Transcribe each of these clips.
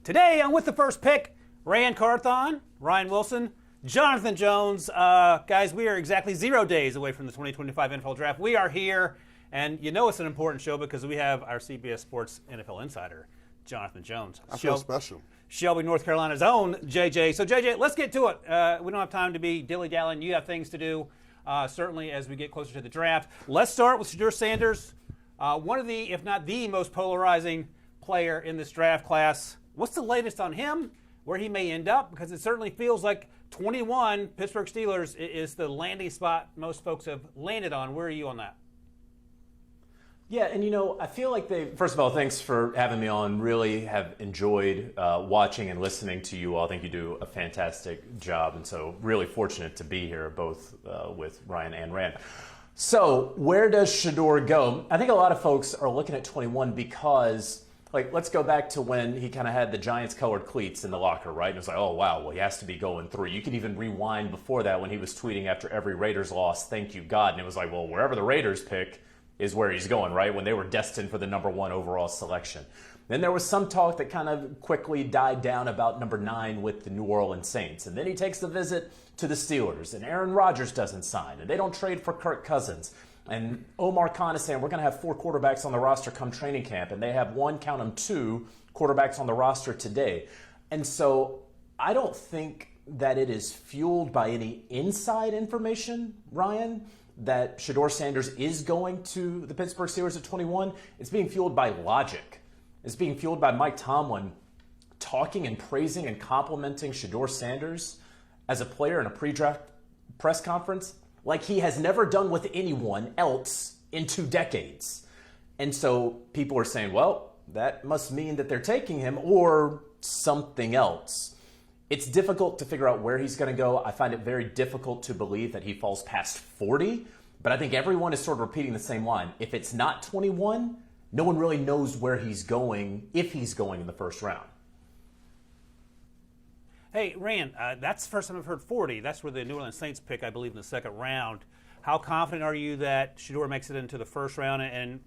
Today on With the First Pick, Ran Carthon, Ryan Wilson, Jonathan Jones. Guys, we are exactly 0 days away from the 2025 NFL Draft. We are here, and you know it's an important show because we have our CBS Sports NFL insider, Jonathan Jones. I feel special. Shelby, North Carolina's own JJ. So, JJ, let's get to it. We don't have time to be dilly-dallying. You have things to do, certainly, as we get closer to the draft. Let's start with Shedeur Sanders, one of the, if not the most polarizing player in this draft class. What's the latest on him, where he may end up? Because it certainly feels like 21, Pittsburgh Steelers, is the landing spot most folks have landed on. Where are you on that? Yeah, and I feel like first of all, thanks for having me on. Really have enjoyed watching and listening to you all. I think you do a fantastic job, and so really fortunate to be here, both with Ryan and Ran. So where does Shedeur go? I think a lot of folks are looking at 21 because, let's go back to when he kind of had the Giants-colored cleats in the locker, right? And it was like, oh, wow, well, he has to be going 3. You can even rewind before that when he was tweeting after every Raiders loss, thank you, God. And it was like, well, wherever the Raiders pick is where he's going, right? When they were destined for the number 1 overall selection. Then there was some talk that kind of quickly died down about number 9 with the New Orleans Saints. And then he takes the visit to the Steelers, and Aaron Rodgers doesn't sign, and they don't trade for Kirk Cousins. And Omar Khan is saying, we're going to have 4 quarterbacks on the roster come training camp, and they have 2 quarterbacks on the roster today. And so I don't think that it is fueled by any inside information, Ryan, that Shedeur Sanders is going to the Pittsburgh Steelers at 21. It's being fueled by logic. It's being fueled by Mike Tomlin talking and praising and complimenting Shedeur Sanders as a player in a pre-draft press conference like he has never done with anyone else in 2 decades. And so people are saying, well, that must mean that they're taking him or something else. It's difficult to figure out where he's going to go. I find it very difficult to believe that he falls past 40, but I think everyone is sort of repeating the same line. If it's not 21, no one really knows where he's going, if he's going in the first round. Hey, Ran, that's the first time I've heard 40. That's where the New Orleans Saints pick, I believe, in the second round. How confident are you that Shedeur makes it into the first round? And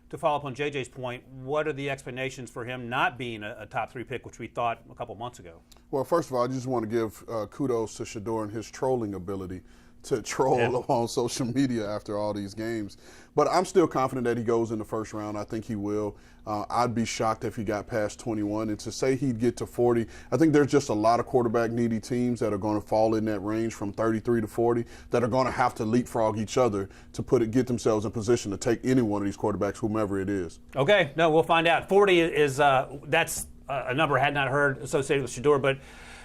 to follow up on JJ's point, what are the explanations for him not being a top 3 pick, which we thought a couple months ago? Well, first of all, I just want to give kudos to Shedeur and his trolling ability to troll on social media after all these games. But I'm still confident that he goes in the first round. I think he will. I'd be shocked if he got past 21. And to say he'd get to 40, I think there's just a lot of quarterback-needy teams that are going to fall in that range from 33 to 40 that are going to have to leapfrog each other to get themselves in position to take any one of these quarterbacks, whomever it is. Okay, no, we'll find out. 40 is that's a number I had not heard associated with Shedeur, but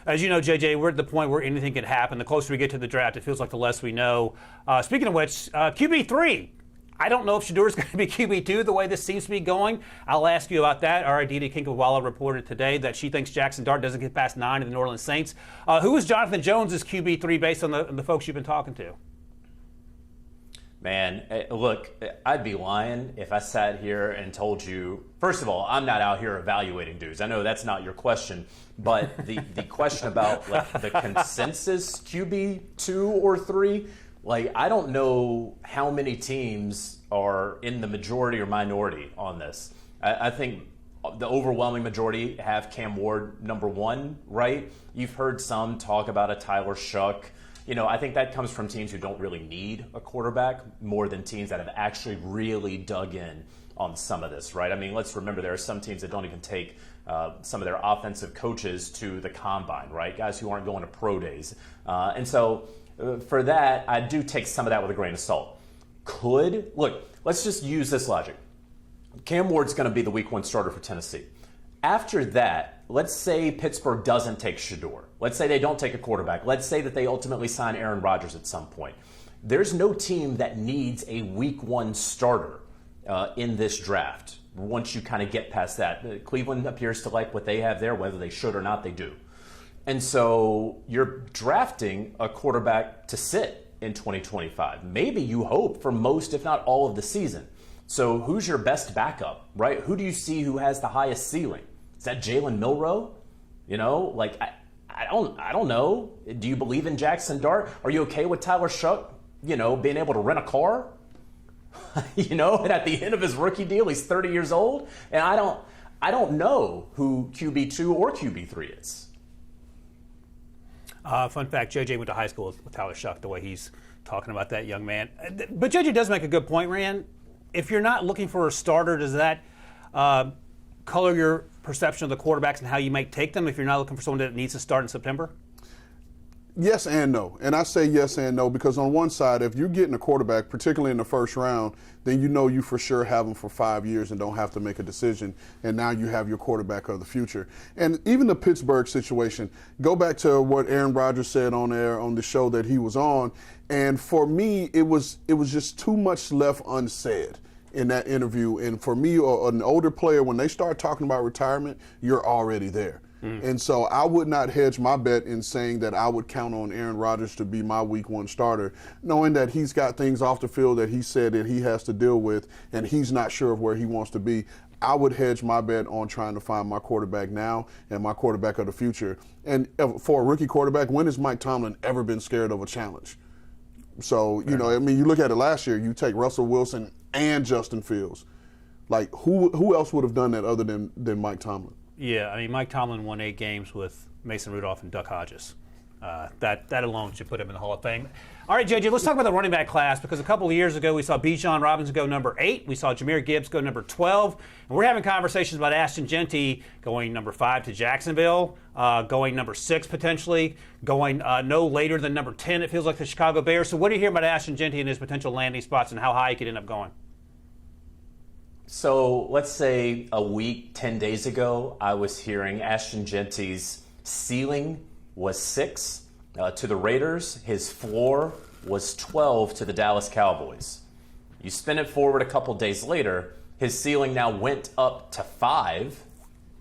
as you know, JJ, we're at the point where anything can happen. The closer we get to the draft, it feels like the less we know. Speaking of which, QB3. I don't know if Shedeur is going to be QB2 the way this seems to be going. I'll ask you about that. Our Aditi Kinkawala reported today that she thinks Jackson Dart doesn't get past 9 in the New Orleans Saints. Who is Jonathan Jones' QB3 based on the folks you've been talking to? Man, look, I'd be lying if I sat here and told you, first of all, I'm not out here evaluating dudes. I know that's not your question, but the question about the consensus QB 2 or 3, I don't know how many teams are in the majority or minority on this. I think the overwhelming majority have Cam Ward number 1, right? You've heard some talk about a Tyler Shuck. I think that comes from teams who don't really need a quarterback more than teams that have actually really dug in on some of this, right? I mean, let's remember there are some teams that don't even take some of their offensive coaches to the combine, right? Guys who aren't going to pro days. And so for that, I do take some of that with a grain of salt. Look, let's just use this logic. Cam Ward's going to be the week 1 starter for Tennessee. After that, let's say Pittsburgh doesn't take Shedeur. Let's say they don't take a quarterback. Let's say that they ultimately sign Aaron Rodgers at some point. There's no team that needs a week 1 starter in this draft once you kind of get past that. Cleveland appears to like what they have there, whether they should or not, they do. And so you're drafting a quarterback to sit in 2025. Maybe you hope for most, if not all, of the season. So who's your best backup, right? Who do you see who has the highest ceiling? Is that Jalen Milroe? I don't know. Do you believe in Jackson Dart? Are you okay with Tyler Shuck, being able to rent a car? And at the end of his rookie deal, he's 30 years old. And I don't know who QB2 or QB3 is. Fun fact, JJ went to high school with Tyler Shuck, the way he's talking about that young man. But JJ does make a good point, Ran. If you're not looking for a starter, does that color your perception of the quarterbacks and how you might take them if you're not looking for someone that needs to start in September? Yes and no. And I say yes and no because on one side, if you're getting a quarterback, particularly in the first round, then you know you for sure have them for 5 years and don't have to make a decision. And now you have your quarterback of the future. And even the Pittsburgh situation, go back to what Aaron Rodgers said on air on the show that he was on. And for me, it was just too much left unsaid in that interview. And for me, an older player, when they start talking about retirement, you're already there. And so I would not hedge my bet in saying that I would count on Aaron Rodgers to be my week 1 starter, knowing that he's got things off the field that he said that he has to deal with, and he's not sure of where he wants to be. I would hedge my bet on trying to find my quarterback now and my quarterback of the future. And for a rookie quarterback, when has Mike Tomlin ever been scared of a challenge? So, you know, I mean, you look at it last year, you take Russell Wilson and Justin Fields. Like, who else would have done that other than Mike Tomlin? Yeah, I mean, Mike Tomlin won 8 games with Mason Rudolph and Duck Hodges. That alone should put him in the Hall of Fame. All right, JJ, let's talk about the running back class because a couple of years ago we saw Bijan Robinson go number 8. We saw Jahmyr Gibbs go number 12. And we're having conversations about Ashton Jeanty going number 5 to Jacksonville, going number 6 potentially, going no later than number 10, it feels like, the Chicago Bears. So what do you hear about Ashton Jeanty and his potential landing spots and how high he could end up going? So let's say a week, 10 days ago, I was hearing Ashton Genty's ceiling was 6 to the Raiders. His floor was 12 to the Dallas Cowboys. You spin it forward a couple days later, his ceiling now went up to 5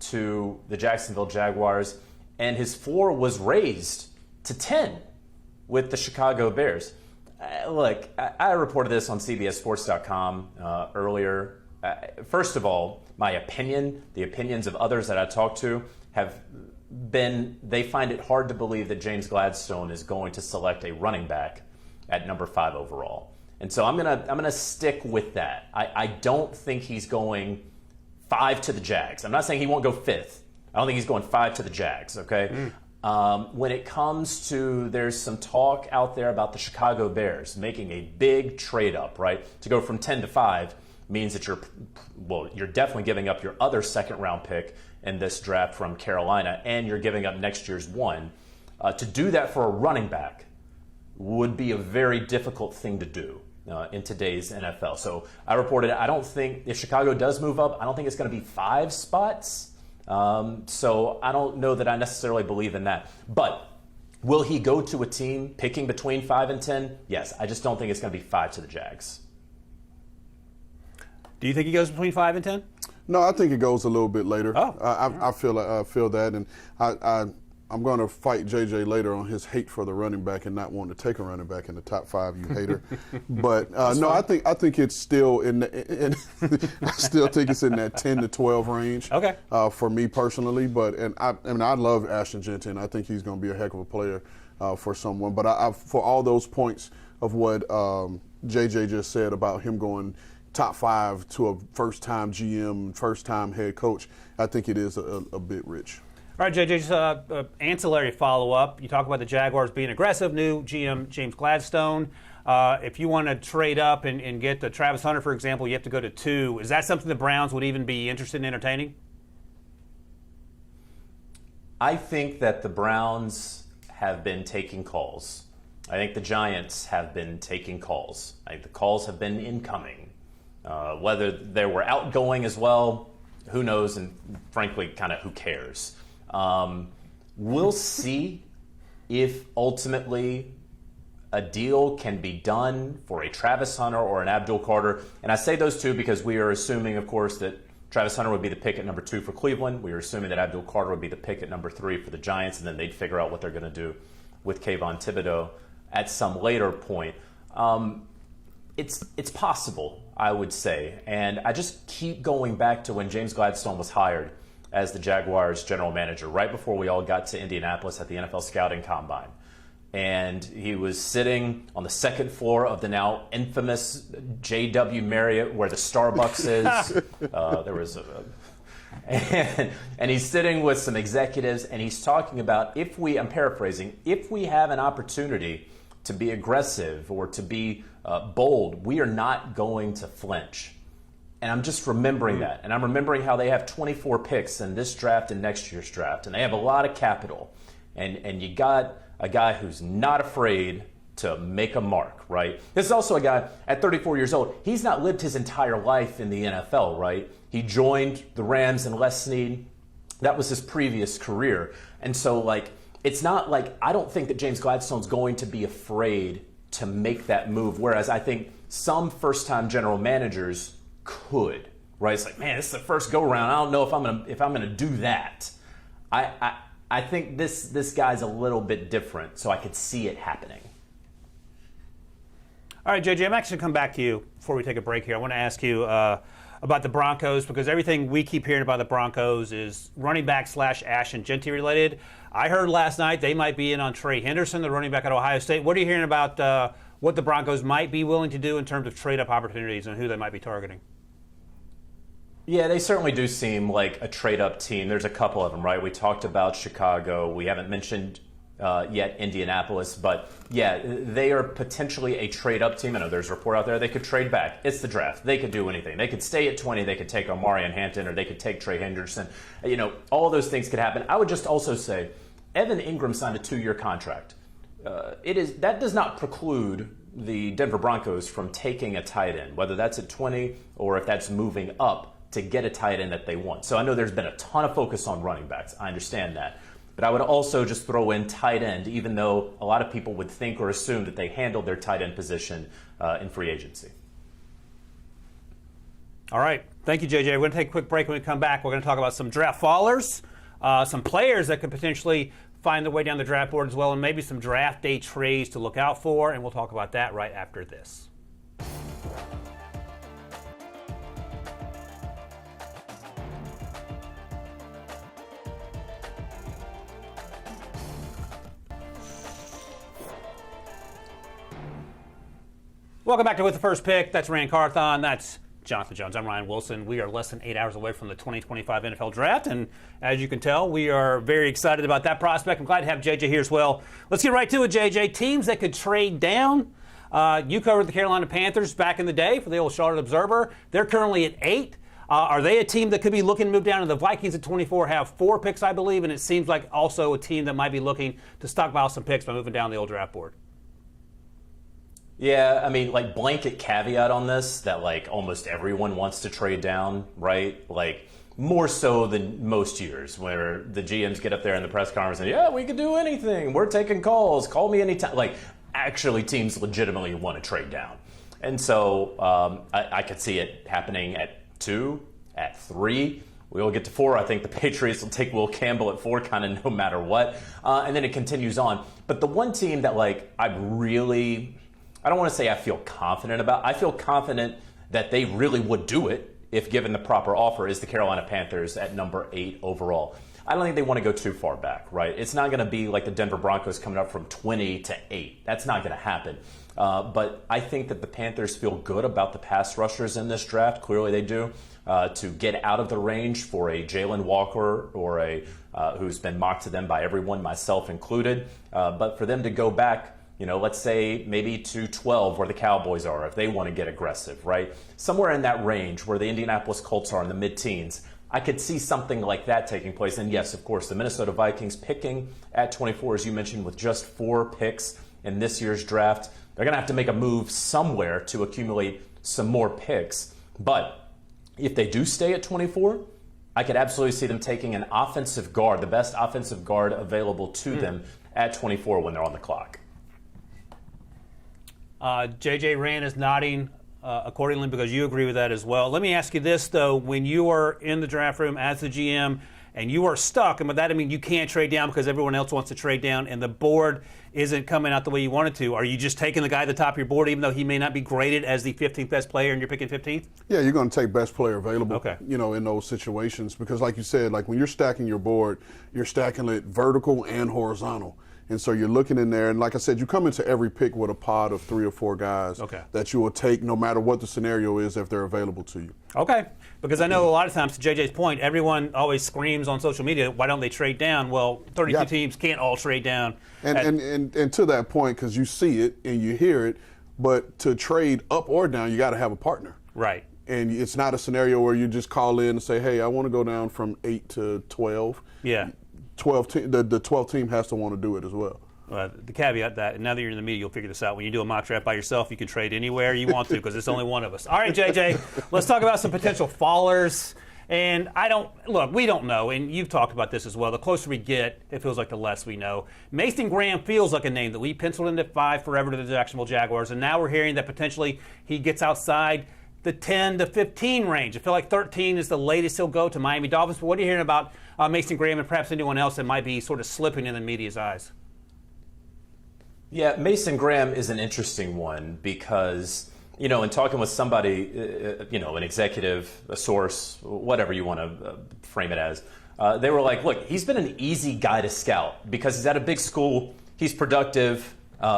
to the Jacksonville Jaguars, and his floor was raised to 10 with the Chicago Bears. Look, I reported this on CBSSports.com earlier. First of all, my opinion, the opinions of others that I talked to have been, they find it hard to believe that James Gladstone is going to select a running back at number 5 overall. And so I'm gonna stick with that. I don't think he's going 5 to the Jags. I'm not saying he won't go 5th. I don't think he's going 5 to the Jags, okay? When it comes to, there's some talk out there about the Chicago Bears making a big trade up, right? To go from 10 to 5 means that you're definitely giving up your other second-round pick in this draft from Carolina, and you're giving up next year's 1. To do that for a running back would be a very difficult thing to do in today's NFL. So I reported, I don't think, if Chicago does move up, I don't think it's going to be 5 spots. So I don't know that I necessarily believe in that. But will he go to a team picking between 5 and 10? Yes, I just don't think it's going to be 5 to the Jags. Do you think he goes between 5 and 10? No, I think it goes a little bit later. Oh. I feel that, and I'm going to fight JJ later on his hate for the running back and not wanting to take a running back in the top 5. You hater. But no, I think it's still I still think it's in that 10 to 12 range. Okay. For me personally, but I love Ashton Genty, and I think he's going to be a heck of a player for someone. But I for all those points of what JJ just said about him going top 5 to a first-time GM, first-time head coach, I think it is a bit rich. All right, JJ, just ancillary follow-up. You talk about the Jaguars being aggressive, new GM James Gladstone. If you want to trade up and get the Travis Hunter, for example, you have to go to 2. Is that something the Browns would even be interested in entertaining? I think that the Browns have been taking calls. I think the Giants have been taking calls. I think the calls have been incoming. Whether they were outgoing as well, who knows, and frankly, kind of who cares. We'll see if ultimately a deal can be done for a Travis Hunter or an Abdul Carter. And I say those two because we are assuming, of course, that Travis Hunter would be the pick at number 2 for Cleveland. We are assuming that Abdul Carter would be the pick at number 3 for the Giants, and then they'd figure out what they're going to do with Kayvon Thibodeau at some later point. It's possible, I would say. And I just keep going back to when James Gladstone was hired as the Jaguars general manager, right before we all got to Indianapolis at the NFL Scouting Combine. And he was sitting on the second floor of the now infamous J.W. Marriott where the Starbucks is. There was And he's sitting with some executives, and he's talking about I'm paraphrasing, if we have an opportunity to be aggressive or to be bold, we are not going to flinch. And I'm just remembering that. And I'm remembering how they have 24 picks in this draft and next year's draft. And they have a lot of capital. And you got a guy who's not afraid to make a mark, right? This is also a guy at 34 years old. He's not lived his entire life in the NFL, right? He joined the Rams and Les Snead. That was his previous career. And so, like, it's not like I don't think that James Gladstone's going to be afraid to make that move, whereas I think some first-time general managers could, right? It's like, man, this is the first go-around. I don't know if I'm gonna do that. I think this guy's a little bit different, so I could see it happening. All right, JJ, I'm actually going to come back to you before we take a break here. I want to ask you about the Broncos, because everything we keep hearing about the Broncos is running back / Ashton Jeanty related. I heard last night they might be in on Trey Henderson, the running back at Ohio State. What are you hearing about what the Broncos might be willing to do in terms of trade-up opportunities and who they might be targeting? Yeah, they certainly do seem like a trade-up team. There's a couple of them, right? We talked about Chicago. We haven't mentioned yet Indianapolis, but yeah, they are potentially a trade-up team. I know there's a report out there they could trade back. It's the draft. They could do anything. They could stay at 20. They could take Omari and Hampton, or they could take Trey Henderson. You know, all those things could happen. I would just also say Evan Ingram signed a 2-year contract. That does not preclude the Denver Broncos from taking a tight end, whether that's at 20 or if that's moving up to get a tight end that they want. So I know there's been a ton of focus on running backs. I understand that. But I would also just throw in tight end, even though a lot of people would think or assume that they handled their tight end position in free agency. All right. Thank you, JJ. We're going to take a quick break. When we come back, we're going to talk about some draft fallers, some players that could potentially find their way down the draft board as well, and maybe some draft day trades to look out for, and we'll talk about that right after this. Welcome back to With the First Pick. That's Ran Carthon. That's Jonathan Jones. I'm Ryan Wilson. We are less than 8 hours away from the 2025 NFL Draft, and as you can tell, we are very excited about that prospect. I'm glad to have JJ here as well. Let's get right to it, JJ. Teams that could trade down. You covered the Carolina Panthers back in the day for the old Charlotte Observer. They're currently at 8. Are they a team that could be looking to move down? And the Vikings at 24 have 4 picks, I believe, and it seems like also a team that might be looking to stockpile some picks by moving down the old draft board. Yeah, I mean, like, blanket caveat on this that, like, almost everyone wants to trade down, right? Like, more so than most years, where the GMs get up there in the press conference and, yeah, we could do anything. We're taking calls. Call me anytime. Like, actually, teams legitimately want to trade down. And so I could see it happening at 2, at 3. We'll get to 4. I think the Patriots will take Will Campbell at 4 kind of no matter what. And then it continues on. But the one team that, like, I don't want to say I feel confident about. I feel confident that they really would do it if given the proper offer, is the Carolina Panthers at number 8 overall. I don't think they want to go too far back, right? It's not going to be like the Denver Broncos coming up from 20 to 8. That's not going to happen. But I think that the Panthers feel good about the pass rushers in this draft. Clearly they do. To get out of the range for a Jalen Walker or who's been mocked to them by everyone, myself included. But for them to go back, you know, let's say maybe to 12 where the Cowboys are, if they want to get aggressive, right? Somewhere in that range where the Indianapolis Colts are in the mid-teens, I could see something like that taking place. And yes, of course, the Minnesota Vikings picking at 24, as you mentioned, with just 4 picks in this year's draft. They're going to have to make a move somewhere to accumulate some more picks. But if they do stay at 24, I could absolutely see them taking an offensive guard, the best offensive guard available to them at 24 when they're on the clock. JJ Ran is nodding accordingly because you agree with that as well. Let me ask you this, though. When you are in the draft room as the GM and you are stuck, and by that I mean you can't trade down because everyone else wants to trade down and the board isn't coming out the way you want it to, are you just taking the guy at the top of your board even though he may not be graded as the 15th best player and you're picking 15th? Yeah, you're going to take best player available, okay, you know, in those situations because like you said, like when you're stacking your board, you're stacking it vertical and horizontal. And so you're looking in there, and like I said, you come into every pick with a pod of 3 or 4 guys that you will take no matter what the scenario is if they're available to you. Okay, because I know a lot of times, to JJ's point, everyone always screams on social media, why don't they trade down? Well, 32 teams can't all trade down. And to that point, because you see it and you hear it, but to trade up or down, you got to have a partner. Right. And it's not a scenario where you just call in and say, hey, I want to go down from 8 to 12. Yeah. The 12th team has to want to do it as well. The caveat that, and now that you're in the media, you'll figure this out. When you do a mock draft by yourself, you can trade anywhere you want to because it's only one of us. All right, JJ, let's talk about some potential fallers. And we don't know, and you've talked about this as well. The closer we get, it feels like the less we know. Mason Graham feels like a name that we penciled into 5 forever to the Jacksonville Jaguars, and now we're hearing that potentially he gets outside the 10 to 15 range. I feel like 13 is the latest he'll go to Miami Dolphins. But what are you hearing about Mason Graham and perhaps anyone else that might be sort of slipping in the media's eyes? Yeah, Mason Graham is an interesting one because, in talking with somebody, an executive, a source, whatever you want to frame it as, they were like, look, he's been an easy guy to scout because he's at a big school, he's productive,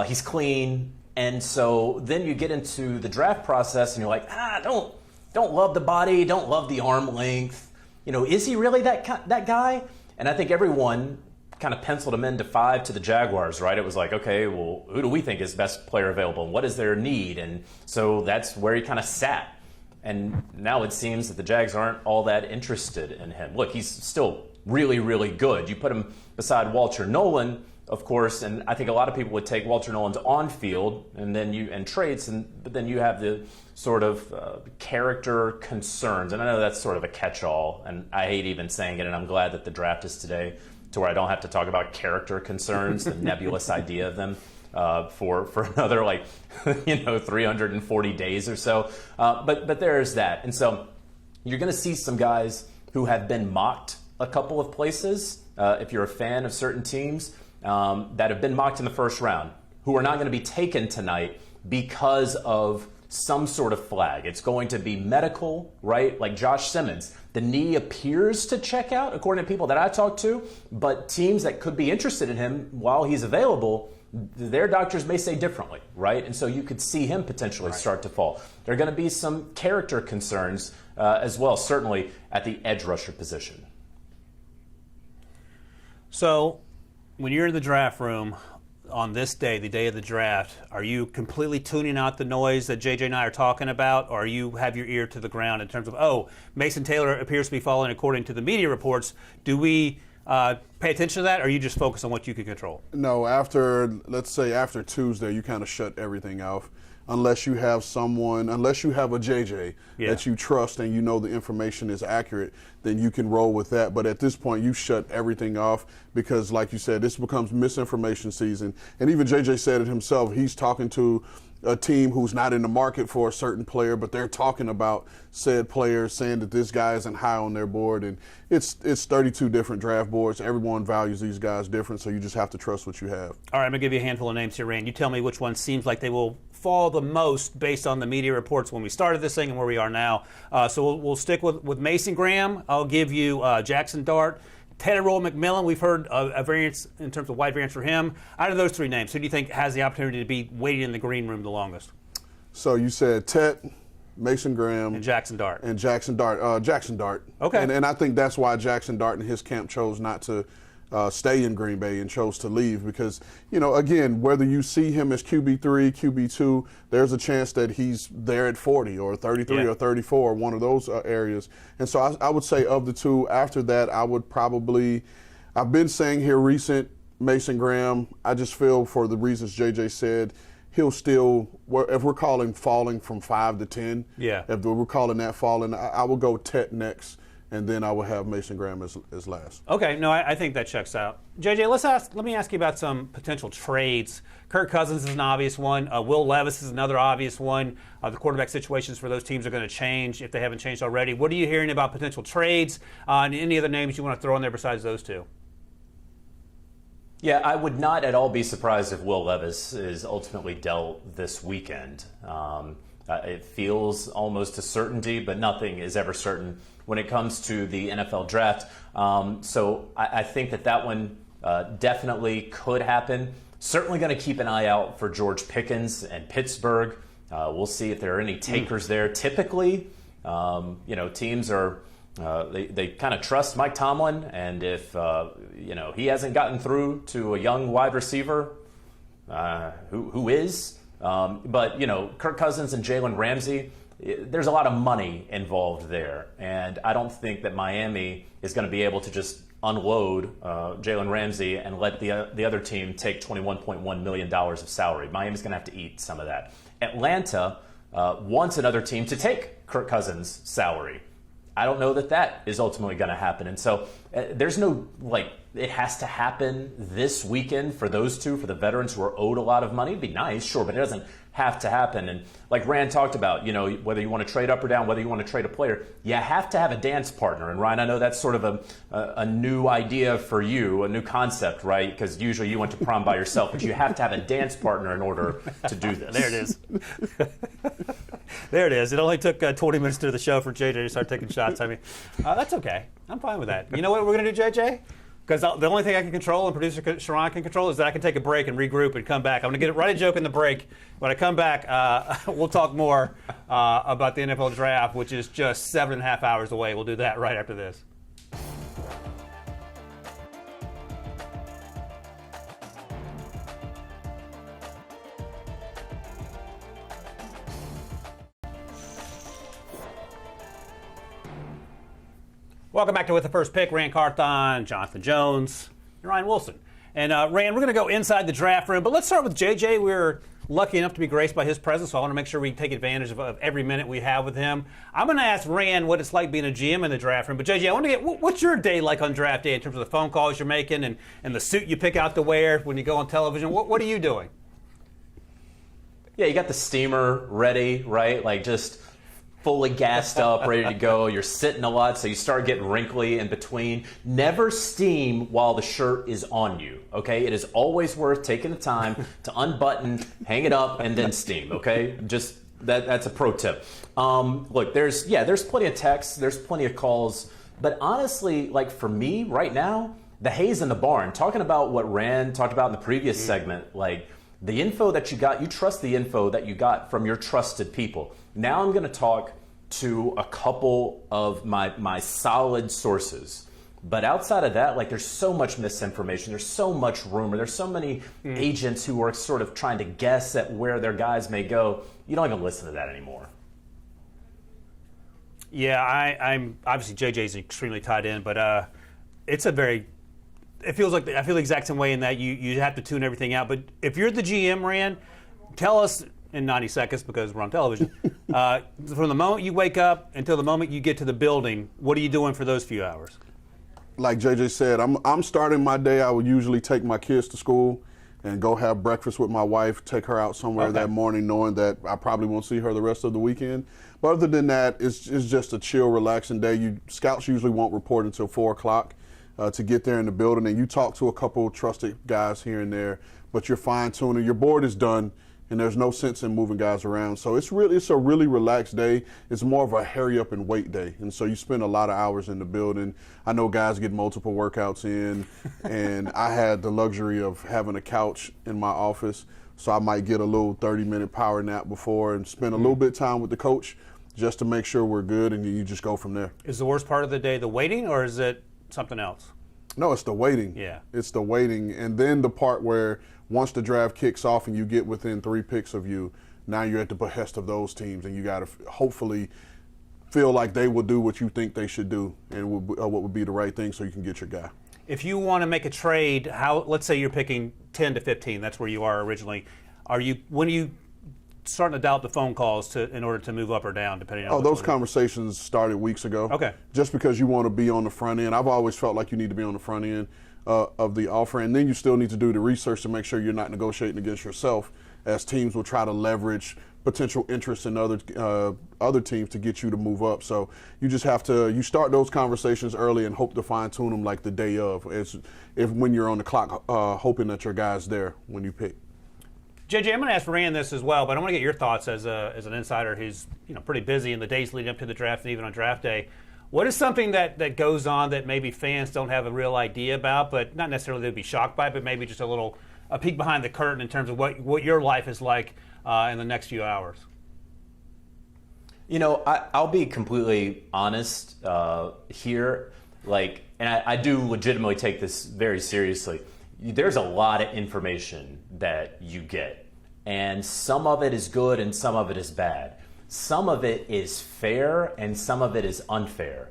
he's clean. And so then you get into the draft process and you're like, don't love the body, don't love the arm length. Is he really that guy? And I think everyone kind of penciled him into 5 to the Jaguars, right? It was like, okay, well, who do we think is best player available and what is their need? And so that's where he kind of sat. And now it seems that the Jags aren't all that interested in him. Look, he's still really, really good. You put him beside Walter Nolan, of course, and I think a lot of people would take Walter Nolan's on-field and traits, but then you have the sort of character concerns. And I know that's sort of a catch-all, and I hate even saying it, and I'm glad that the draft is today to where I don't have to talk about character concerns, the nebulous idea of them, for another 340 days or so. But there's that. And so you're going to see some guys who have been mocked a couple of places, if you're a fan of certain teams, that have been mocked in the first round, who are not going to be taken tonight because of some sort of flag. It's going to be medical, right? Like Josh Simmons. The knee appears to check out, according to people that I talked to, but teams that could be interested in him while he's available, their doctors may say differently, right? And so you could see him potentially start to fall. There are going to be some character concerns as well, certainly at the edge rusher position. So when you're in the draft room on this day, the day of the draft, are you completely tuning out the noise that JJ and I are talking about, or you have your ear to the ground in terms of, Mason Taylor appears to be falling according to the media reports? Do we pay attention to that, or are you just focused on what you can control? No, let's say after Tuesday, you kind of shut everything off. Unless you have a JJ that you trust and you know the information is accurate, then you can roll with that. But at this point, you shut everything off because, like you said, this becomes misinformation season. And even JJ said it himself. He's talking to a team who's not in the market for a certain player, but they're talking about said player, saying that this guy isn't high on their board. And it's 32 different draft boards. Everyone values these guys different, so you just have to trust what you have. All right, I'm going to give you a handful of names here, Ran. You tell me which one seems like they will fall the most based on the media reports when we started this thing and where we are now. So we'll stick with Mason Graham. I'll give you Jackson Dart. Teddy McMillan, we've heard a variance in terms of wide variance for him. Out of those 3 names, who do you think has the opportunity to be waiting in the green room the longest? So you said Ted, Mason Graham. And Jackson Dart. Jackson Dart. Okay. And I think that's why Jackson Dart and his camp chose not to stay in Green Bay and chose to leave because, again, whether you see him as QB3, QB2, there's a chance that he's there at 40 or 33 or 34, one of those areas. And so I would say of the 2, after that, I've been saying here recent Mason Graham, I just feel for the reasons JJ said, he'll still, if we're calling falling from 5 to 10, if we're calling that falling, I will go Tet next. And then I will have Mason Graham as last. Okay, no, I think that checks out. JJ, let me ask you about some potential trades. Kirk Cousins is an obvious one. Will Levis is another obvious one. The quarterback situations for those teams are going to change if they haven't changed already. What are you hearing about potential trades? And any other names you want to throw in there besides those 2? Yeah, I would not at all be surprised if Will Levis is ultimately dealt this weekend. It feels almost a certainty, but nothing is ever certain when it comes to the NFL draft. So I think that one definitely could happen. Certainly going to keep an eye out for George Pickens and Pittsburgh. We'll see if there are any takers there. Typically, teams are they kind of trust Mike Tomlin, and if he hasn't gotten through to a young wide receiver, who is? But Kirk Cousins and Jalen Ramsey, there's a lot of money involved there, and I don't think that Miami is going to be able to just unload Jalen Ramsey and let the other team take $21.1 million of salary. Miami's going to have to eat some of that. Atlanta wants another team to take Kirk Cousins' salary. I don't know that is ultimately going to happen. And so there's no, it has to happen this weekend for those two, for the veterans who are owed a lot of money. It'd be nice, sure, but it doesn't have to happen. And like Rand talked about, whether you want to trade up or down, whether you want to trade a player, you have to have a dance partner. And Ryan, I know that's sort of a new idea for you, a new concept, right? Because usually you went to prom by yourself, but you have to have a dance partner in order to do this. There it is. There it is. It only took 20 minutes to the show for JJ to start taking shots. I mean, that's okay. I'm fine with that. You know what we're going to do, JJ? Because the only thing I can control and producer Sharon can control is that I can take a break and regroup and come back. I'm going to write a joke in the break. When I come back, we'll talk more about the NFL draft, which is just 7.5 hours away. We'll do that right after this. Welcome back to With the First Pick. Ran Carthon, Jonathan Jones, and Ryan Wilson. And Ran, we're going to go inside the draft room, but let's start with JJ. We're lucky enough to be graced by his presence, so I want to make sure we take advantage of every minute we have with him. I'm going to ask Ran what it's like being a GM in the draft room, but JJ, I want to get, what's your day like on draft day in terms of the phone calls you're making and the suit you pick out to wear when you go on television? What are you doing? Yeah, you got the steamer ready, right? Like just fully gassed up, ready to go. You're sitting a lot, so you start getting wrinkly in between. Never steam while the shirt is on you, okay? It is always worth taking the time to unbutton, hang it up, and then steam, okay? Just that's a pro tip. Look, there's plenty of texts, there's plenty of calls, but honestly, like for me right now, the hay's in the barn. Talking about what Rand talked about in the previous segment, like the info that you got, you trust the info that you got from your trusted people. Now I'm going to talk to a couple of my solid sources. But outside of that, like there's so much misinformation, there's so much rumor, there's so many agents who are sort of trying to guess at where their guys may go. You don't even listen to that anymore. Yeah, I'm obviously JJ's extremely tied in, but it's a very. It feels like I feel the exact same way in that you have to tune everything out. But if you're the GM, Rand, tell us in 90 seconds because we're on television. From the moment you wake up until the moment you get to the building, what are you doing for those few hours? Like JJ said, I'm starting my day. I would usually take my kids to school and go have breakfast with my wife, take her out somewhere that morning knowing that I probably won't see her the rest of the weekend. But other than that, it's just a chill, relaxing day. Scouts usually won't report until 4 o'clock to get there in the building, and you talk to a couple trusted guys here and there, but you're fine-tuning. Your board is done, and there's no sense in moving guys around. So it's a really relaxed day. It's more of a hurry up and wait day. And so you spend a lot of hours in the building. I know guys get multiple workouts in, and I had the luxury of having a couch in my office. So I might get a little 30-minute power nap before and spend a little bit of time with the coach just to make sure we're good, and you just go from there. Is the worst part of the day the waiting, or is it something else? No, it's the waiting. Yeah. It's the waiting. And then the part where once the draft kicks off and you get within 3 picks of you, now you're at the behest of those teams, and you got to hopefully feel like they will do what you think they should do and what would be the right thing so you can get your guy. If you want to make a trade, let's say you're picking 10 to 15, that's where you are originally. When are you starting to dial up the phone calls in order to move up or down, depending on those conversations started weeks ago. Okay. Just because you want to be on the front end. I've always felt like you need to be on the front end of the offer, and then you still need to do the research to make sure you're not negotiating against yourself, as teams will try to leverage potential interest in other teams to get you to move up. So you just have to start those conversations early and hope to fine tune them like the day of, when you're on the clock, hoping that your guy's there when you pick. JJ, I'm going to ask Rand this as well, but I want to get your thoughts as an insider who's pretty busy in the days leading up to the draft and even on draft day. What is something that goes on that maybe fans don't have a real idea about, but not necessarily they'd be shocked by, but maybe just a peek behind the curtain in terms of what your life is like in the next few hours? I'll be completely honest here. And I do legitimately take this very seriously. There's a lot of information that you get, and some of it is good and some of it is bad. Some of it is fair and some of it is unfair.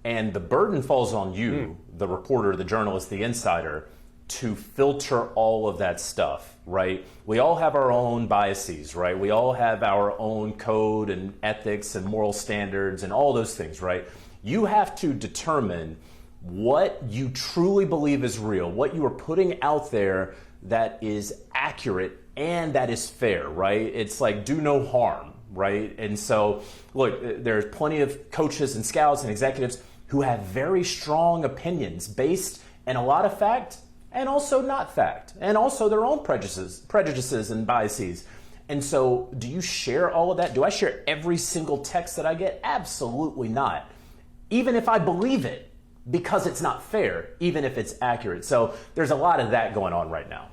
And the burden falls on you, the reporter, the journalist, the insider, to filter all of that stuff, right? We all have our own biases, right? We all have our own code and ethics and moral standards and all those things, right? You have to determine what you truly believe is real, what you are putting out there that is accurate and that is fair, right? It's like do no harm. Right? And so, look, there's plenty of coaches and scouts and executives who have very strong opinions based in a lot of fact and also not fact, and also their own prejudices and biases. And so, do you share all of that? Do I share every single text that I get? Absolutely not. Even if I believe it, because it's not fair, even if it's accurate. So, there's a lot of that going on right now.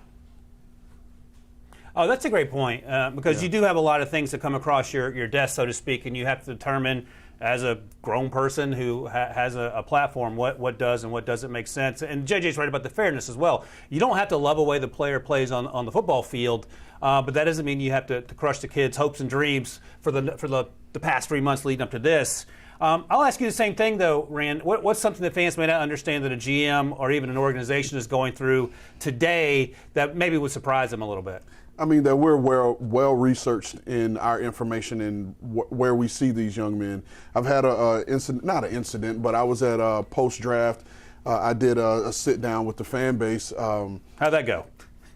Oh, that's a great point because you do have a lot of things that come across your desk, so to speak, and you have to determine as a grown person who has a platform what does and what doesn't make sense. And JJ's right about the fairness as well. You don't have to love the way the player plays on the football field, but that doesn't mean you have to crush the kids' hopes and dreams for the past 3 months leading up to this. I'll ask you the same thing, though, Ran. What's something that fans may not understand that a GM or even an organization is going through today that maybe would surprise them a little bit? I mean, that we're well researched in our information and where we see these young men. I've had not an incident, but I was at a post-draft. I did a sit-down with the fan base. How'd that go?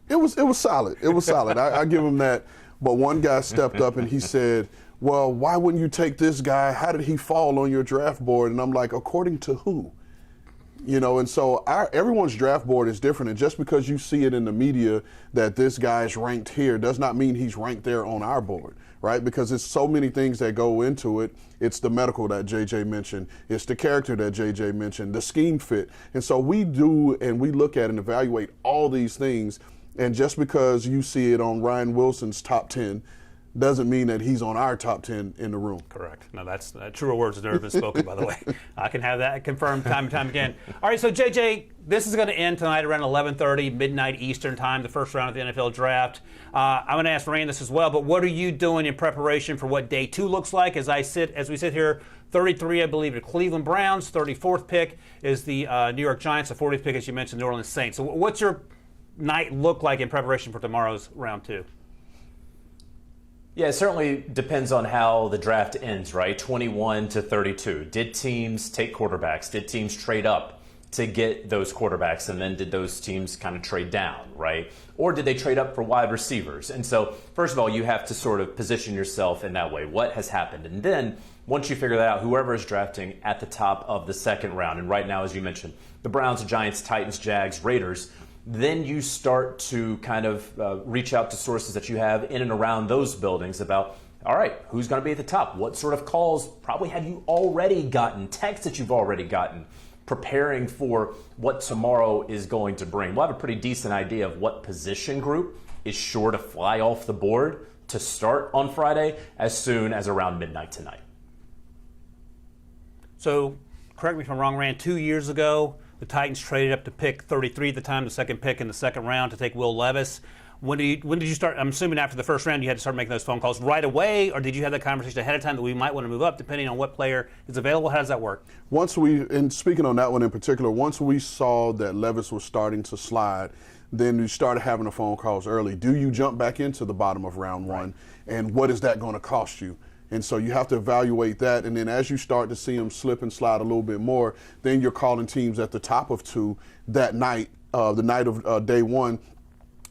It was solid. It was solid. I give him that. But one guy stepped up and he said, well, why wouldn't you take this guy? How did he fall on your draft board? And I'm like, according to who? And so everyone's draft board is different. And just because you see it in the media that this guy's ranked here does not mean he's ranked there on our board, right? Because it's so many things that go into it. It's the medical that JJ mentioned. It's the character that JJ mentioned, the scheme fit. And so we do and we look at and evaluate all these things. And just because you see it on Ryan Wilson's top 10 doesn't mean that he's on our top 10 in the room. Correct. No, that's truer words have never been spoken, by the way. I can have that confirmed time and time again. All right, so JJ, this is going to end tonight around 11:30, midnight Eastern time, the first round of the NFL draft. I'm going to ask Ran this as well, but what are you doing in preparation for what day 2 looks like? As we sit here, 33, I believe, the Cleveland Browns. 34th pick is the New York Giants. The 40th pick, as you mentioned, New Orleans Saints. So what's your night look like in preparation for tomorrow's round 2? Yeah, it certainly depends on how the draft ends, right? 21 to 32. Did teams take quarterbacks? Did teams trade up to get those quarterbacks? And then did those teams kind of trade down, right? Or did they trade up for wide receivers? And so, first of all, you have to sort of position yourself in that way. What has happened? And then, once you figure that out, whoever is drafting at the top of the second round, and right now, as you mentioned, the Browns, Giants, Titans, Jags, Raiders, then you start to kind of reach out to sources that you have in and around those buildings about, all right, who's going to be at the top? What sort of calls probably have you already gotten, texts that you've already gotten, preparing for what tomorrow is going to bring? We'll have a pretty decent idea of what position group is sure to fly off the board to start on Friday as soon as around midnight tonight. So, correct me if I'm wrong, Ran, 2 years ago, the Titans traded up to pick 33 at the time, the second pick in the second round to take Will Levis. When did you start? I'm assuming after the first round you had to start making those phone calls right away, or did you have that conversation ahead of time that we might want to move up depending on what player is available? How does that work? And speaking on that one in particular, once we saw that Levis was starting to slide, then we started having the phone calls early. Do you jump back into the bottom of round one? And what is that going to cost you? And so you have to evaluate that. And then as you start to see them slip and slide a little bit more, then you're calling teams at the top of 2 that night, the night of day 1,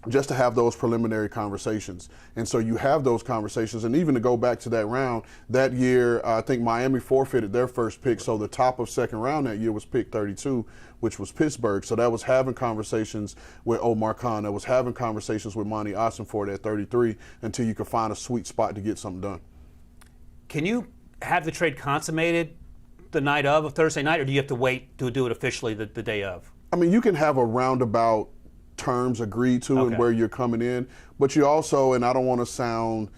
just to have those preliminary conversations. And so you have those conversations. And even to go back to that round, that year, I think Miami forfeited their first pick. So the top of second round that year was pick 32, which was Pittsburgh. So that was having conversations with Omar Khan. That was having conversations with Monty Ossenford at 33 until you could find a sweet spot to get something done. Can you have the trade consummated the night of Thursday night, or do you have to wait to do it officially the day of? I mean, you can have a roundabout terms agreed to and where you're coming in, but you also, and I don't want to sound,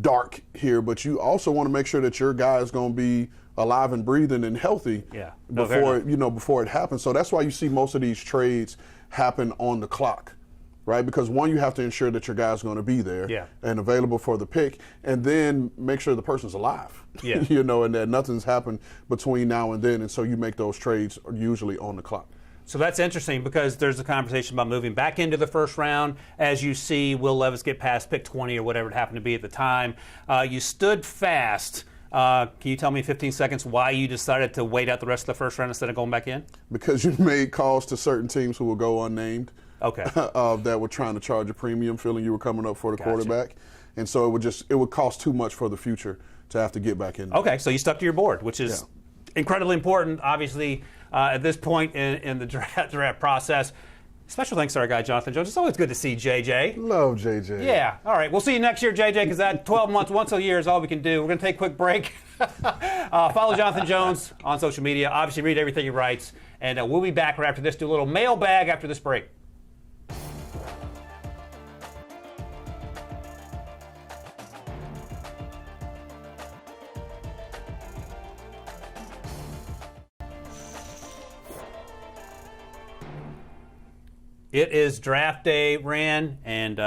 dark here, but you also want to make sure that your guy is going to be alive and breathing and healthy before it happens. So that's why you see most of these trades happen on the clock, right? Because one, you have to ensure that your guy's going to be there and available for the pick, and then make sure the person's alive, and that nothing's happened between now and then, and so you make those trades usually on the clock. So that's interesting because there's a conversation about moving back into the first round as you see Will Levis get past pick 20 or whatever it happened to be at the time. You stood fast. Can you tell me in 15 seconds why you decided to wait out the rest of the first round instead of going back in? Because you made calls to certain teams who will go unnamed. Okay. That were trying to charge a premium, feeling you were coming up for the quarterback. And so it would cost too much for the future to have to get back in. Okay, so you stuck to your board, which is incredibly important, obviously, at this point in the draft process. Special thanks to our guy, Jonathan Jones. It's always good to see JJ. Love JJ. Yeah. All right. We'll see you next year, JJ, because that 12 months, once a year is all we can do. We're going to take a quick break. Follow Jonathan Jones on social media. Obviously, read everything he writes. And we'll be back right after this. Do a little mailbag after this break. It is draft day, Ran, and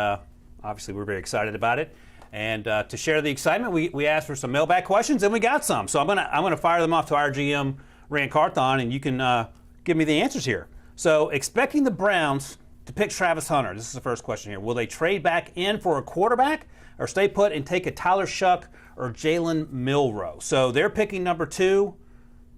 obviously we're very excited about it. And to share the excitement, we asked for some mailbag questions, and we got some. So I'm gonna fire them off to our GM, Ran Carthon, and you can give me the answers here. So expecting the Browns to pick Travis Hunter. This is the first question here. Will they trade back in for a quarterback, or stay put and take a Tyler Shuck or Jalen Milroe? So they're picking number 2.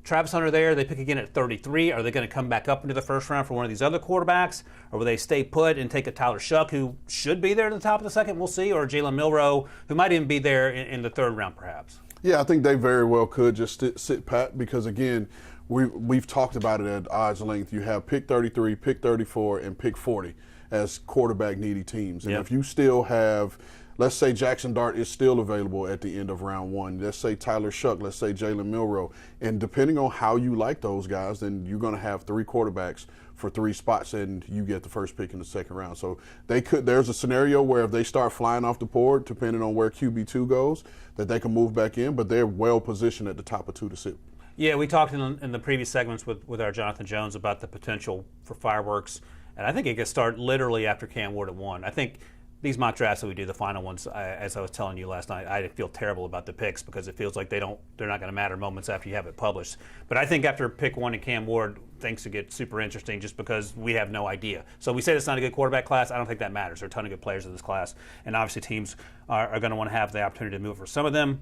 Travis Hunter there, they pick again at 33. Are they going to come back up into the first round for one of these other quarterbacks? Or will they stay put and take a Tyler Shuck, who should be there at the top of the second, we'll see, or Jalen Milroe, who might even be there in the third round perhaps? Yeah, I think they very well could just sit pat because, again, we've talked about it at odds length. You have pick 33, pick 34, and pick 40 as quarterback-needy teams. And if you still have – let's say Jackson Dart is still available at the end of round 1. Let's say Tyler Shuck. Let's say Jalen Milroe. And depending on how you like those guys, then you're going to have 3 quarterbacks for 3 spots, and you get the first pick in the second round. So there's a scenario where if they start flying off the board, depending on where QB2 goes, that they can move back in, but they're well positioned at the top of 2 to sit. Yeah, we talked in the previous segments with our Jonathan Jones about the potential for fireworks, and I think it could start literally after Cam Ward at 1. I think these mock drafts that we do, the final ones, as I was telling you last night, I feel terrible about the picks because it feels like they're not going to matter moments after you have it published. But I think after pick 1 and Cam Ward, things will get super interesting just because we have no idea. So we say it's not a good quarterback class. I don't think that matters. There are a ton of good players in this class, and obviously teams are going to want to have the opportunity to move for some of them.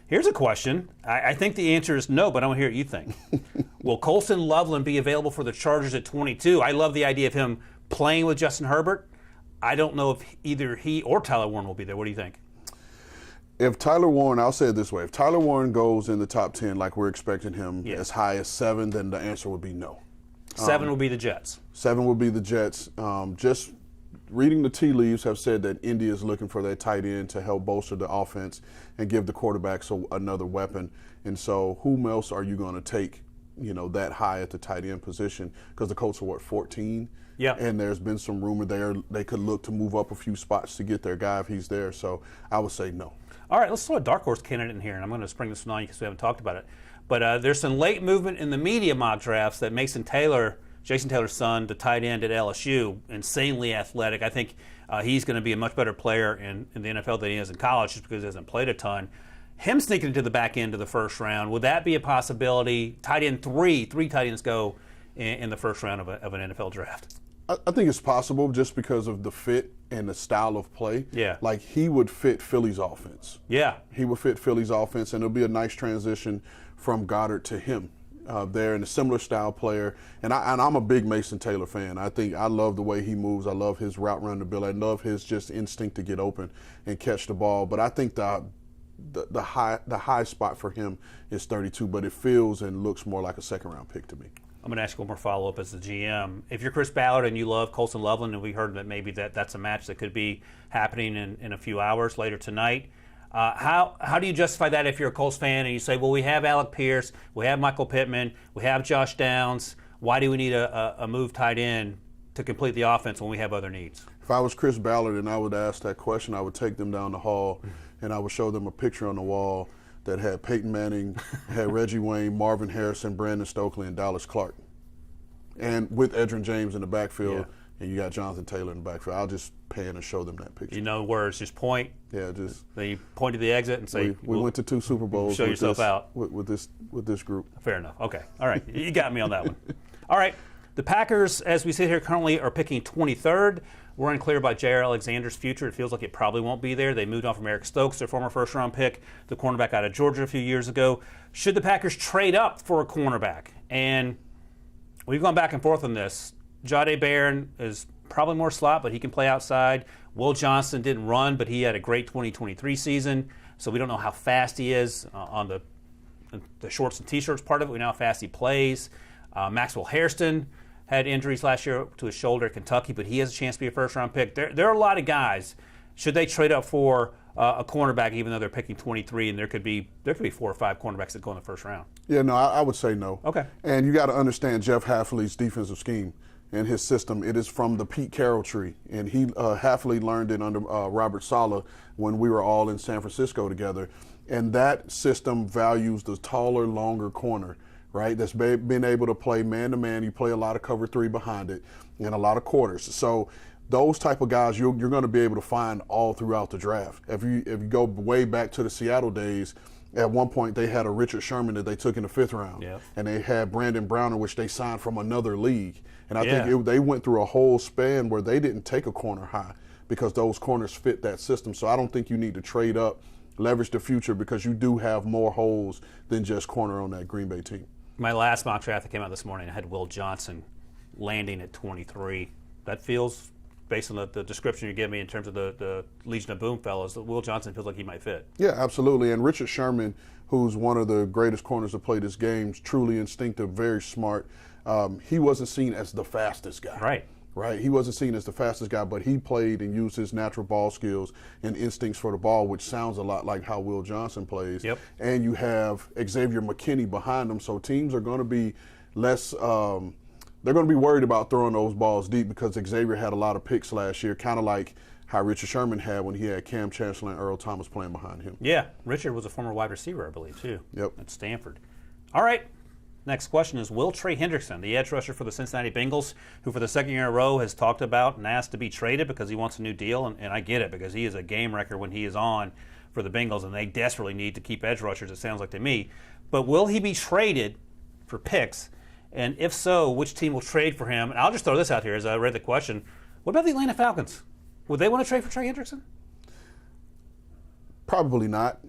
Here's a question. I think the answer is no, but I want to hear what you think. Will Colson Loveland be available for the Chargers at 22? I love the idea of him playing with Justin Herbert. I don't know if either he or Tyler Warren will be there. What do you think? If Tyler Warren, I'll say it this way, if Tyler Warren goes in the top 10 like we're expecting him as high as 7, then the answer would be no. 7 will be the Jets. 7 will be the Jets. Just reading the tea leaves have said that Indy is looking for their tight end to help bolster the offense and give the quarterbacks another weapon. And so whom else are you going to take, that high at the tight end position? Because the Colts are, 14? Yeah. And there's been some rumor they could look to move up a few spots to get their guy if he's there. So I would say no. All right, let's throw a dark horse candidate in here, and I'm going to spring this one on you because we haven't talked about it. But there's some late movement in the media mock drafts that Jason Taylor's son, the tight end at LSU, insanely athletic. I think he's going to be a much better player in the NFL than he is in college just because he hasn't played a ton. Him sneaking into the back end of the first round, would that be a possibility? Tight end 3 tight ends go in the first round of an NFL draft. I think it's possible just because of the fit and the style of play. Yeah. Like he would fit Philly's offense. Yeah. He would fit Philly's offense, and it'll be a nice transition from Goddard to him there, and a similar style player. And I'm a big Mason Taylor fan. I love the way he moves. I love his route running ability. I love his just instinct to get open and catch the ball. But I think the high spot for him is 32, but it feels and looks more like a second round pick to me. I'm going to ask you one more follow-up as the GM. If you're Chris Ballard and you love Colson Loveland, and we heard that maybe that's a match that could be happening in a few hours later tonight, How do you justify that if you're a Colts fan and you say, well, we have Alec Pierce, we have Michael Pittman, we have Josh Downs. Why do we need a move tight end to complete the offense when we have other needs? If I was Chris Ballard and I would ask that question, I would take them down the hall and I would show them a picture on the wall that had Peyton Manning, had Reggie Wayne, Marvin Harrison, Brandon Stokely, and Dallas Clark. And with Edgerrin James in the backfield, and you got Jonathan Taylor in the backfield. I'll just pan and show them that picture. You know words, just point. Yeah, just. Then you point to the exit and say, we went to 2 Super Bowls. Show yourself out. With this group. Fair enough. Okay. All right. You got me on that one. All right. The Packers, as we sit here currently, are picking 23rd. We're unclear about J.R. Alexander's future. It feels like it probably won't be there. They moved on from Eric Stokes, their former first-round pick, the cornerback out of Georgia a few years ago. Should the Packers trade up for a cornerback? And we've gone back and forth on this. Jahdae Barron is probably more slot, but he can play outside. Will Johnson didn't run, but he had a great 2023 season, so we don't know how fast he is on the shorts and T-shirts part of it. We know how fast he plays. Maxwell Hairston had injuries last year to his shoulder at Kentucky, but he has a chance to be a first-round pick. There are a lot of guys. Should they trade up for a cornerback, even though they're picking 23, and there could be 4 or 5 cornerbacks that go in the first round? Yeah, no, I would say no. Okay. And you got to understand Jeff Hafley's defensive scheme and his system. It is from the Pete Carroll tree, and he Hafley learned it under Robert Saleh when we were all in San Francisco together. And that system values the taller, longer corner, right? That's been able to play man-to-man. You play a lot of cover 3 behind it and a lot of quarters. So those type of guys you're going to be able to find all throughout the draft. If you go way back to the Seattle days, at one point they had a Richard Sherman that they took in the 5th round. Yep. And they had Brandon Browner, which they signed from another league. And I think they went through a whole span where they didn't take a corner high because those corners fit that system. So I don't think you need to trade up, leverage the future, because you do have more holes than just corner on that Green Bay team. My last mock draft that came out this morning, I had Will Johnson landing at 23. That feels, based on the description you give me in terms of the Legion of Boom fellows, that Will Johnson feels like he might fit. Yeah, absolutely. And Richard Sherman, who's one of the greatest corners to play this game, truly instinctive, very smart. He wasn't seen as the fastest guy. Right. He wasn't seen as the fastest guy, but he played and used his natural ball skills and instincts for the ball, which sounds a lot like how Will Johnson plays. Yep. And you have Xavier McKinney behind him, so teams are going to be less they're going to be worried about throwing those balls deep because Xavier had a lot of picks last year, kind of like how Richard Sherman had when he had Cam Chancellor and Earl Thomas playing behind him. Yeah, Richard was a former wide receiver, I believe, too. Yep. At Stanford. All right. Next question is, will Trey Hendrickson, the edge rusher for the Cincinnati Bengals, who for the second year in a row has talked about and asked to be traded because he wants a new deal, and I get it because he is a game wrecker when he is on for the Bengals, and they desperately need to keep edge rushers, it sounds like to me. But will he be traded for picks? And if so, which team will trade for him? And I'll just throw this out here as I read the question. What about the Atlanta Falcons? Would they want to trade for Trey Hendrickson? Probably not.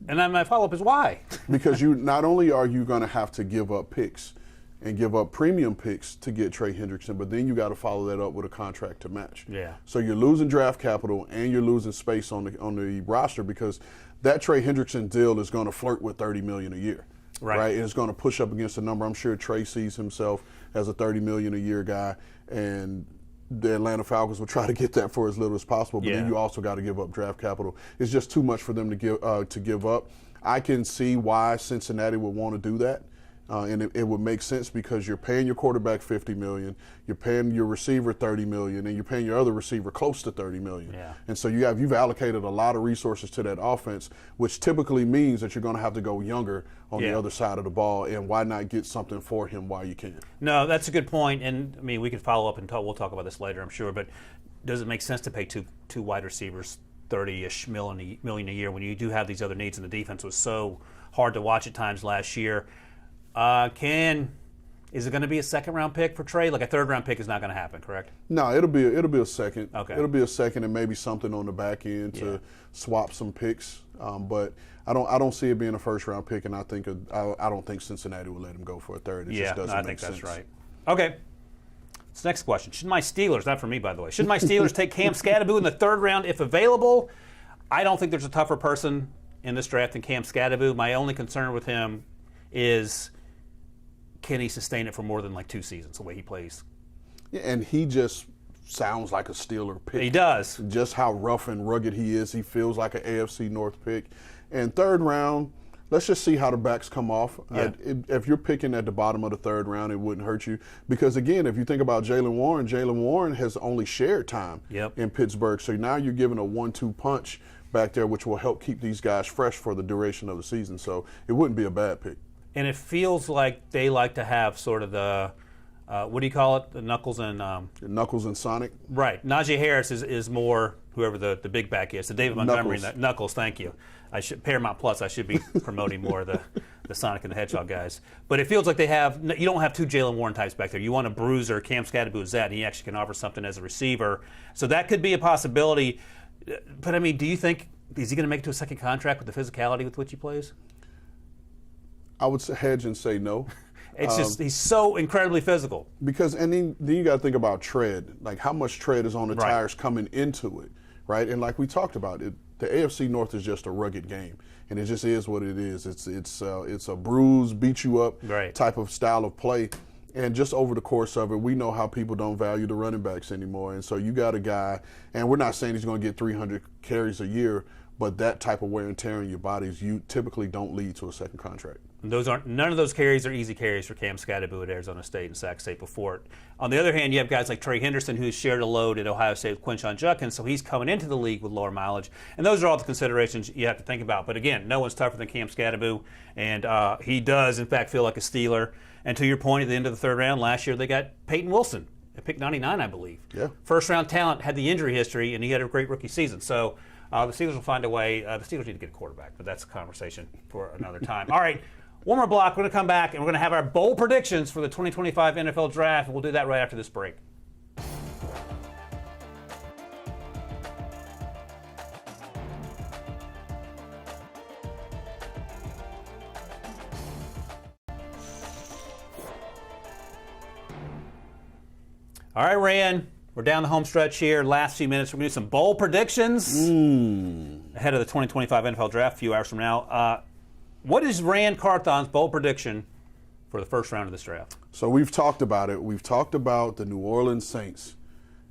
And then my follow-up is why? Because you not only are you going to have to give up picks and give up premium picks to get Trey Hendrickson, but then you got to follow that up with a contract to match. Yeah. So you're losing draft capital and you're losing space on the roster because that Trey Hendrickson deal is going to flirt with $30 million a year. Right. And it's going to push up against a number. I'm sure Trey sees himself as a $30 million a year guy, and the Atlanta Falcons will try to get that for as little as possible. But then you also got to give up draft capital. It's just too much for them to give up. I can see why Cincinnati would want to do that. And it would make sense because you're paying your quarterback $50 million, you're paying your receiver $30 million, and you're paying your other receiver close to $30 million. Yeah. And so you've allocated a lot of resources to that offense, which typically means that you're going to have to go younger on the other side of the ball. And why not get something for him while you can? No, that's a good point. And I mean, we could follow up and we'll talk about this later, I'm sure. But does it make sense to pay two wide receivers $30-ish million a year when you do have these other needs? And the defense was so hard to watch at times last year. Is it going to be a second-round pick for Trey? Like a third-round pick is not going to happen, correct? No, it'll be a second. Okay. It'll be a second and maybe something on the back end to swap some picks. But I don't see it being a first-round pick, and I don't think Cincinnati will let him go for a third. It just doesn't make sense. That's right. Okay. This next question: should my Steelers, not for me by the way, should my Steelers take Cam Skattebo in the third round if available? I don't think there's a tougher person in this draft than Cam Skattebo. My only concern with him is, can he sustain it for more than like 2 seasons the way he plays? Yeah, and he just sounds like a Steeler pick. He does. Just how rough and rugged he is. He feels like an AFC North pick. And third round, let's just see how the backs come off. Yeah. If you're picking at the bottom of the third round, it wouldn't hurt you. Because, again, if you think about Jalen Warren has only shared time in Pittsburgh. So now you're giving a 1-2 punch back there, which will help keep these guys fresh for the duration of the season. So it wouldn't be a bad pick. And it feels like they like to have sort of the, what do you call it? The Knuckles and Knuckles and Sonic. Right. Najee Harris is more whoever the big back is. The David Montgomery. Knuckles. Knuckles, thank you. Paramount Plus, I should be promoting more of the Sonic and the Hedgehog guys. But it feels like you don't have two Jalen Warren types back there. You want a bruiser. Cam Scatterboo is that, and he actually can offer something as a receiver. So that could be a possibility. But, I mean, do you think, is he going to make it to a second contract with the physicality with which he plays? I would hedge and say no. It's just he's so incredibly physical. Because, and then you got to think about tread, like how much tread is on the tires coming into it, right? And like we talked about, the AFC North is just a rugged game, and it just is what it is. It's a bruise, beat you up type of style of play. And just over the course of it, we know how people don't value the running backs anymore. And so you got a guy, and we're not saying he's going to get 300 carries a year, but that type of wear and tear in your bodies, you typically don't lead to a second contract. None of those carries are easy carries for Cam Scatterboo at Arizona State and Sac State before it. On the other hand, you have guys like Trey Henderson, who's shared a load at Ohio State with Quinshon Judkins, so he's coming into the league with lower mileage. And those are all the considerations you have to think about. But again, no one's tougher than Cam Scatterboo, and he does, in fact, feel like a Steeler. And to your point, at the end of the third round last year, they got Peyton Wilson at pick 99, I believe. Yeah. First-round talent, had the injury history, and he had a great rookie season. So the Steelers will find a way. The Steelers need to get a quarterback, but that's a conversation for another time. All right. One more block. We're going to come back, and we're going to have our bold predictions for the 2025 NFL Draft, and we'll do that right after this break. All right, Ran, we're down the home stretch here. Last few minutes, we're going to do some bold predictions ahead of the 2025 NFL Draft a few hours from now. What is Ran Carthon's bold prediction for the first round of this draft? So we've talked about it. We've talked about the New Orleans Saints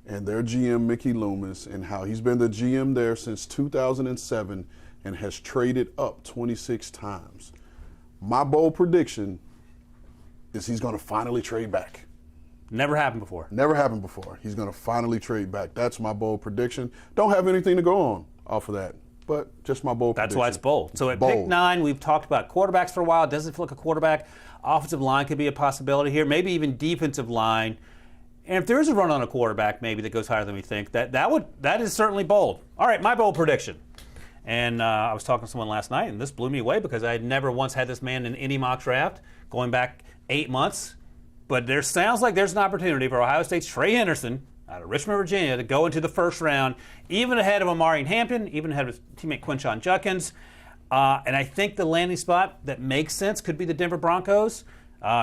and their GM, Mickey Loomis, and how he's been the GM there since 2007 and has traded up 26 times. My bold prediction is he's going to finally trade back. Never happened before. Never happened before. He's going to finally trade back. That's my bold prediction. Don't have anything to go on off of that, but just my bold prediction. That's why it's bold. So at pick 9, we've talked about quarterbacks for a while. It doesn't feel like a quarterback. Offensive line could be a possibility here, maybe even defensive line. And if there is a run on a quarterback maybe that goes higher than we think, that is certainly bold. All right, my bold prediction. And I was talking to someone last night, and this blew me away because I had never once had this man in any mock draft going back 8 months. But there sounds like there's an opportunity for Ohio State's Trey Henderson out of Richmond, Virginia, to go into the first round, even ahead of Amari Hampton, even ahead of his teammate Quinshon Judkins. And I think the landing spot that makes sense could be the Denver Broncos.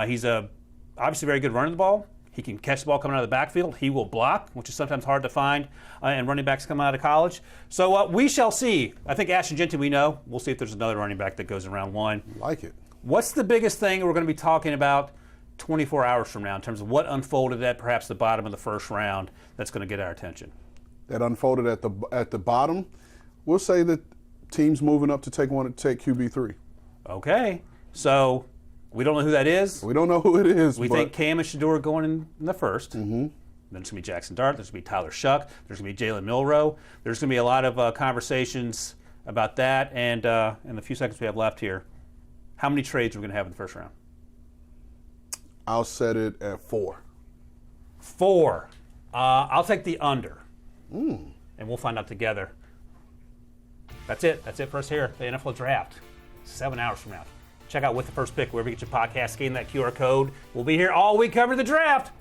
He's obviously very good running the ball. He can catch the ball coming out of the backfield. He will block, which is sometimes hard to find, and running backs coming out of college. So we shall see. I think Ashton Jeanty we know. We'll see if there's another running back that goes in round 1. Like it. What's the biggest thing we're going to be talking about 24 hours from now in terms of what unfolded at perhaps the bottom of the first round that's going to get our attention? That unfolded at the bottom, we'll say that teams moving up to take QB3. Okay. So we don't know who that is. We don't know who it is. We think Cam and Shedeur going in the first. Mm-hmm. Then there's going to be Jackson Dart. There's going to be Tyler Shuck. There's going to be Jalen Milroe. There's going to be a lot of conversations about that. And in the few seconds we have left here, how many trades are we going to have in the first round? I'll set it at 4. 4. I'll take the under. And we'll find out together. That's it. That's it for us here. The NFL Draft. 7 hours from now. Check out With the First Pick wherever you get your podcast. Scan that QR code. We'll be here all week covering the draft.